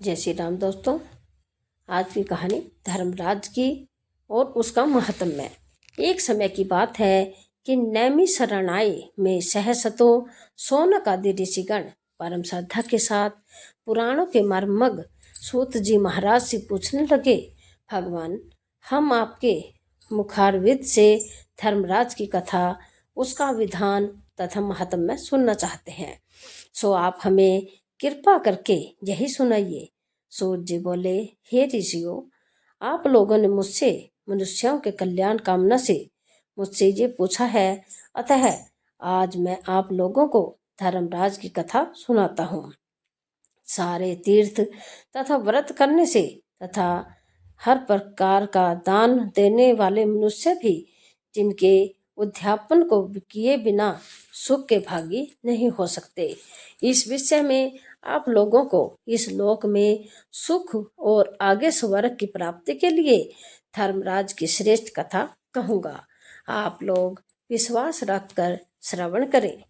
जय श्री राम दोस्तों। आज की कहानी धर्मराज की और उसका महात्म्य। एक समय की बात है कि नैमिषारण्य में सहसतों शौनक आदि ऋषिगण परम श्रद्धा के साथ पुराणों के मर्मज्ञ सूत जी महाराज से पूछने लगे, भगवान, हम आपके मुखारविद से धर्मराज की कथा, उसका विधान तथा महात्म्य सुनना चाहते हैं। सो आप हमें कृपा करके यही सुनाइए। सूत जी बोले, हे ऋषियों, आप लोगों ने मुझसे मनुष्यों के कल्याण कामना से मुझसे ये पूछा है, अतः आज मैं आप लोगों को धर्मराज की कथा सुनाता हूँ। सारे तीर्थ तथा व्रत करने से तथा हर प्रकार का दान देने वाले मनुष्य भी जिनके उद्यापन को किए बिना सुख के भागी नहीं हो सकते। इस विषय में आप लोगों को इस लोक में सुख और आगे स्वर्ग की प्राप्ति के लिए धर्मराज की श्रेष्ठ कथा कहूँगा। आप लोग विश्वास रखकर श्रवण करें।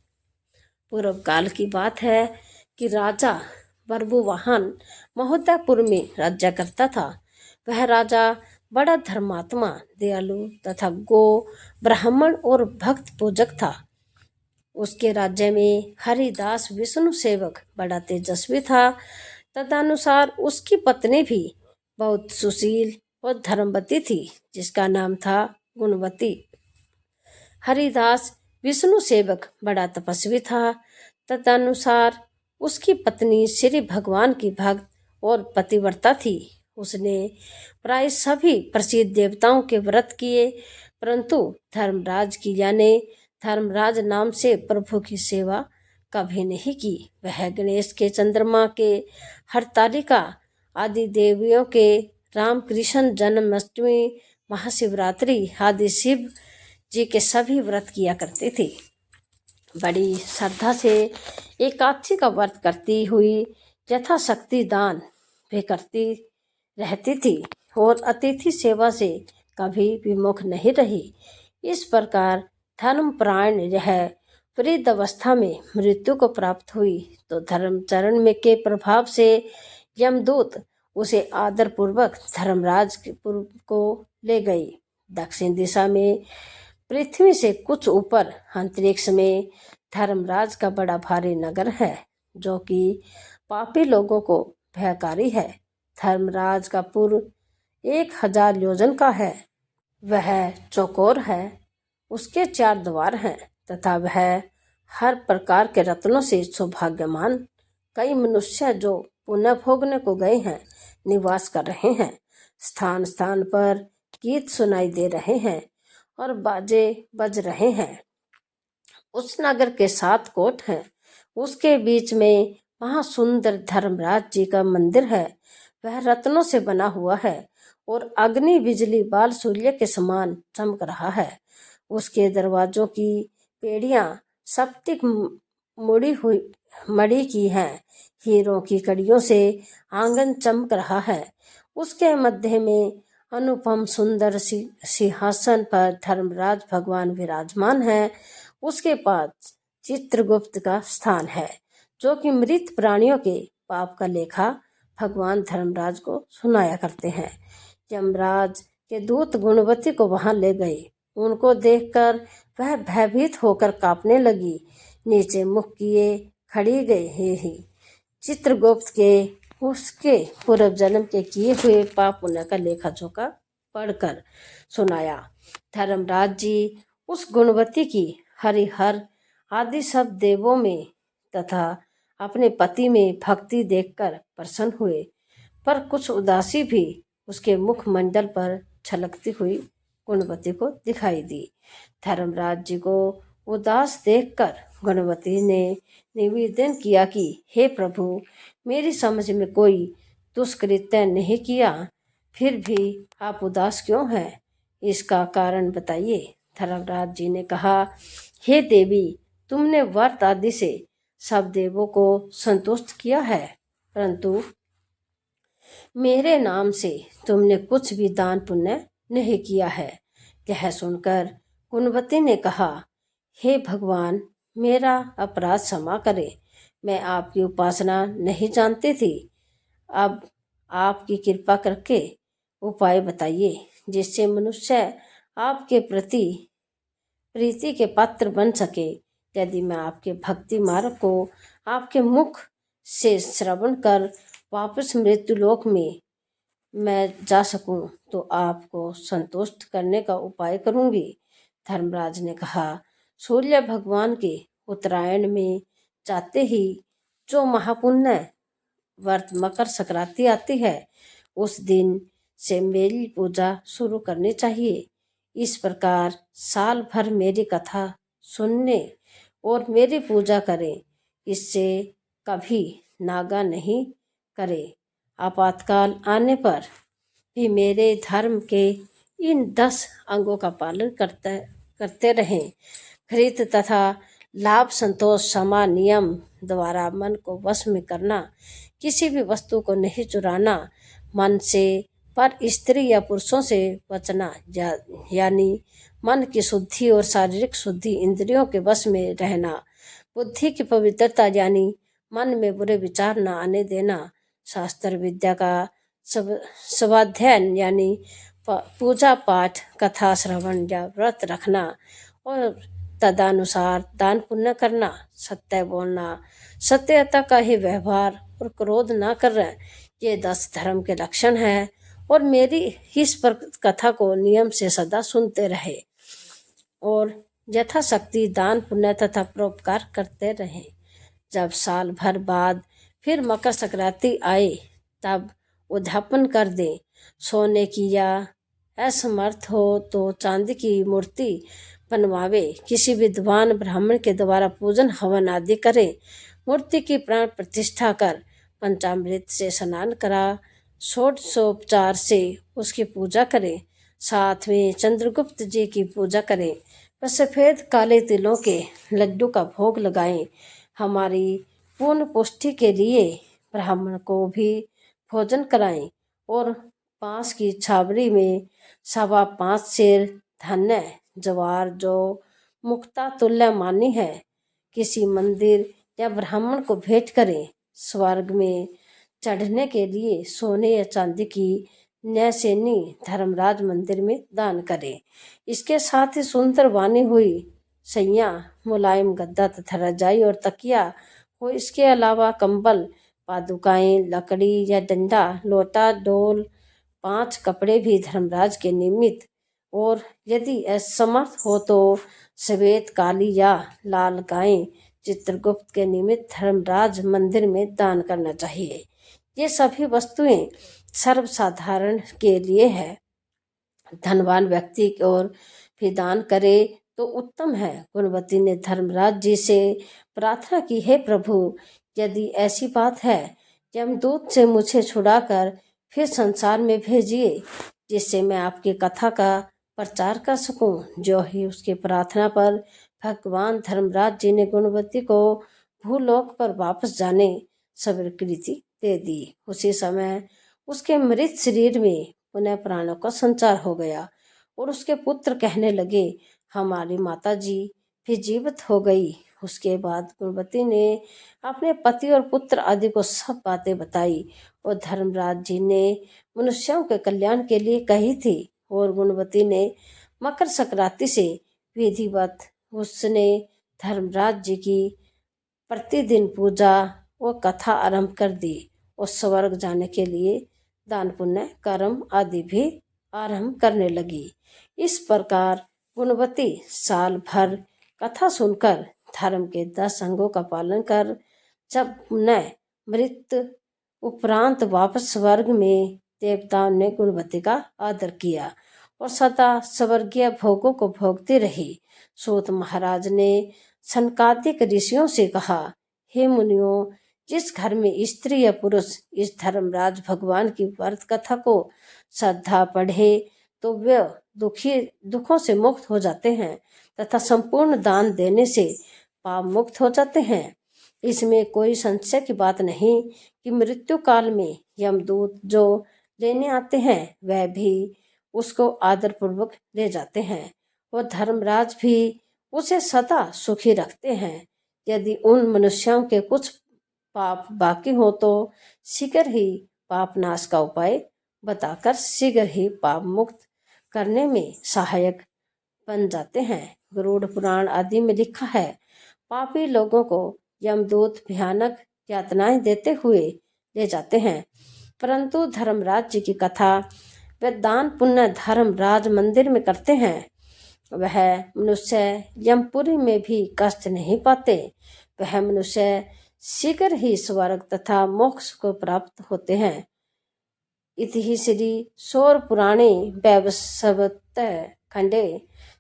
पूर्व काल की बात है कि राजा बर्बुवाहन महोदयपुर में राज्य करता था। वह राजा बड़ा धर्मात्मा, दयालु तथा गो, ब्राह्मण और भक्त पूजक था। उसके राज्य में हरिदास विष्णु सेवक बड़ा तेजस्वी था। तदनुसार उसकी पत्नी भी बहुत सुशील और धर्मवती थी, जिसका नाम था गुणवती। हरिदास विष्णु सेवक बड़ा तपस्वी था। तदनुसार उसकी पत्नी श्री भगवान की भक्त और पतिव्रता थी। उसने प्राय सभी प्रसिद्ध देवताओं के व्रत किए, परंतु धर्मराज की यानी धर्मराज नाम से प्रभु की सेवा कभी नहीं की। वह गणेश के, चंद्रमा के, हरतालिका आदि देवियों के, रामकृष्ण जन्माष्टमी, महाशिवरात्रि आदि शिव जी के सभी व्रत किया करते थे। बड़ी श्रद्धा से एकादशी का व्रत करती हुई यथाशक्ति दान भी करती रहती थी और अतिथि सेवा से कभी विमुख नहीं रही। इस प्रकार धर्मपरायण यह वृद्ध अवस्था में मृत्यु को प्राप्त हुई तो धर्मचरण में के प्रभाव से यमदूत उसे आदर पूर्वक धर्मराज को ले गई। दक्षिण दिशा में पृथ्वी से कुछ ऊपर अंतरिक्ष में धर्मराज का बड़ा भारी नगर है, जो कि पापी लोगों को भयकारी है। धर्मराज का पुर 1000 योजन का है। वह चौकोर है, उसके 4 द्वार हैं तथा वह हर प्रकार के रत्नों से सौभाग्यमान। कई मनुष्य जो पुण्य भोगने को गए हैं निवास कर रहे हैं। स्थान स्थान पर गीत सुनाई दे रहे हैं और बाजे बज रहे हैं। उस नगर के 7 कोट हैं। उसके बीच में महासुंदर धर्मराज जी का मंदिर है। वह रत्नों से बना हुआ है और अग्नि बिजली बाल सूर्य के समान चमक रहा है। उसके दरवाजों की पेड़ियां सप्तिक मणि की हैं। हीरों की कड़ियों से आंगन चमक रहा है। उसके मध्य में अनुपम सुंदर सिंहासन पर धर्मराज भगवान विराजमान है। उसके पास चित्रगुप्त का स्थान है, जो कि मृत प्राणियों के पाप का लेखा भगवान धर्मराज को सुनाया करते हैं। यमराज के दूत गुणवती को वहां ले गए। उनको देखकर वह भयभीत होकर कांपने लगी। नीचे मुख किए खड़ी गई ही चित्रगुप्त के उसके पूर्व जन्म के किए हुए पाप पुण्य का लेखा जोखा पढ़कर सुनाया। धर्मराज जी उस गुणवती की हरिहर आदि सब देवों में तथा अपने पति में भक्ति देखकर प्रसन्न हुए, पर कुछ उदासी भी उसके मुखमंडल पर छलकती हुई गुणवती को दिखाई दी। धर्मराज जी को उदास देखकर गुणवती ने निवेदन किया कि हे प्रभु, मेरी समझ में कोई दुष्कृत्य नहीं किया, फिर भी आप उदास क्यों हैं? इसका कारण बताइए। धर्मराज जी ने कहा, हे देवी, तुमने व्रत आदि से सब देवों को संतुष्ट किया है, परंतु मेरे नाम से तुमने कुछ भी दान पुण्य नहीं किया है। यह सुनकर गुणवती ने कहा, हे भगवान, मेरा अपराध क्षमा करें। मैं आपकी उपासना नहीं जानती थी। अब आपकी कृपा करके उपाय बताइए जिससे मनुष्य आपके प्रति प्रीति के पात्र बन सके। यदि मैं आपके भक्ति मार्ग को आपके मुख से श्रवण कर वापस मृत्युलोक में मैं जा सकूं तो आपको संतुष्ट करने का उपाय करूंगी। धर्मराज ने कहा, सूर्य भगवान के उत्तरायण में जाते ही जो महापुण्य व्रत मकर संक्रांति आती है उस दिन से मेरी पूजा शुरू करनी चाहिए। इस प्रकार साल भर मेरी कथा सुनने और मेरी पूजा करें, इससे कभी नागा नहीं करे। आपातकाल आने पर भी मेरे धर्म के इन 10 अंगों का पालन करते रहें। खरीद तथा लाभ, संतोष, क्षमा, नियम द्वारा मन को वश में करना, किसी भी वस्तु को नहीं चुराना, मन से पर स्त्री या पुरुषों से बचना, यानी मन की शुद्धि और शारीरिक शुद्धि, इंद्रियों के वश में रहना, बुद्धि की पवित्रता यानी मन में बुरे विचार न आने देना, शास्त्र विद्या का स्वाध्याय यानी पूजा पाठ, कथा श्रवण या व्रत रखना और तदानुसार दान पुण्य करना, सत्य बोलना, सत्यता का ही व्यवहार और क्रोध ना करना, ये 10 धर्म के लक्षण हैं। और मेरी इस पर कथा को नियम से सदा सुनते रहे और यथाशक्ति दान पुण्य तथा परोपकार करते रहे। जब साल भर बाद फिर मकर संक्रांति आए तब उद्यापन कर दें। सोने की या असमर्थ हो तो चांदी की मूर्ति बनवावे। किसी विद्वान ब्राह्मण के द्वारा पूजन हवन आदि करें। मूर्ति की प्राण प्रतिष्ठा कर पंचामृत से स्नान करा षोडशोपचार से उसकी पूजा करें। साथ में चंद्रगुप्त जी की पूजा करें व सफ़ेद काले तिलों के लड्डू का भोग लगाएं। हमारी पूर्ण पुष्टि के लिए ब्राह्मण को भी भोजन कराएं और पास की छावनी में 5.25 सेर धान्य ज्वार जो मुक्ता तुल्य मानी है किसी मंदिर या ब्राह्मण को भेंट करें। स्वर्ग में चढ़ने के लिए सोने या चांदी की न्यासेनी धर्मराज मंदिर में दान करें। इसके साथ ही सुंदर बानी हुई सैया, मुलायम गद्दा तथा रजाई और तकिया हो। इसके अलावा कंबल, पादुकाएं, लकड़ी या डंडा, लोटा, डोल, 5 कपड़े भी धर्मराज के निमित्त और यदि असमर्थ हो तो श्वेत, काली या लाल गायें चित्रगुप्त के निमित्त धर्मराज मंदिर में दान करना चाहिए। ये सभी वस्तुएं सर्वसाधारण के लिए है। धनवान व्यक्ति और भी दान करे तो उत्तम है। गुणवती ने धर्मराज जी से प्रार्थना की, हे प्रभु, यदि ऐसी बात है यमदूत से मुझे छुड़ाकर फिर संसार में भेजिए जिससे मैं आपकी कथा का प्रचार कर सकूं। जो ही उसकी प्रार्थना पर भगवान धर्मराज जी ने गुणवती को भूलोक पर वापस जाने स्वीकृति दे दी। उसी समय उसके मृत शरीर में पुनः प्राणों का संचार हो गया और उसके पुत्र कहने लगे, हमारी माता जी भी जीवित हो गई। उसके बाद गुणवती ने अपने पति और पुत्र आदि को सब बातें बताई और धर्मराज जी ने मनुष्यों के कल्याण के लिए कही थी। और गुणवती ने मकर संक्रांति से विधिवत उसने धर्मराज जी की प्रतिदिन पूजा और कथा आरंभ कर दी और स्वर्ग जाने के लिए दान पुण्य कर्म आदि भी आरंभ करने लगी। इस प्रकार गुणवती साल भर कथा सुनकर धर्म के 10 अंगों का पालन कर जब पुनः मृत उपरांत वापस स्वर्ग में देवताओं ने गुणवती का आदर किया और सदा स्वर्गीय भोगों को भोगती रही। सूत महाराज ने सनकादिक ऋषियों से कहा, हे मुनियों, जिस घर में स्त्री या पुरुष इस धर्मराज भगवान की व्रत कथा को श्रद्धा पढ़े तो वे दुखों से मुक्त हो जाते हैं तथा संपूर्ण दान देने से पाप मुक्त हो जाते हैं। इसमें कोई संशय की बात नहीं कि मृत्यु काल में यमदूत जो लेने आते हैं वह भी उसको आदर पूर्वक ले जाते हैं और धर्मराज भी उसे सदा सुखी रखते हैं। यदि उन मनुष्यों के कुछ पाप बाकी हो तो शीघ्र ही पाप नाश का उपाय बताकर शीघ्र ही पाप मुक्त करने में सहायक बन जाते हैं। गरुड़ पुराण आदि में लिखा है, पापी लोगों को यमदूत भयानक यातनाएं देते हुए ले जाते हैं, परंतु धर्मराज जी की कथा वे दान पुण्य धर्मराज मंदिर में करते हैं, वह मनुष्य यमपुरी में भी कष्ट नहीं पाते। वह मनुष्य शीघ्र ही स्वर्ग तथा मोक्ष को प्राप्त होते हैं। इति श्री सौर पुराणे वैवस्वत खंडे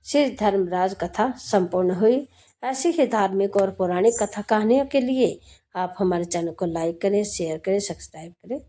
श्री धर्मराज कथा संपूर्ण हुई। ऐसी ही धार्मिक और पौराणिक कथा कहानियों के लिए आप हमारे चैनल को लाइक करें, शेयर करें, सब्सक्राइब करें।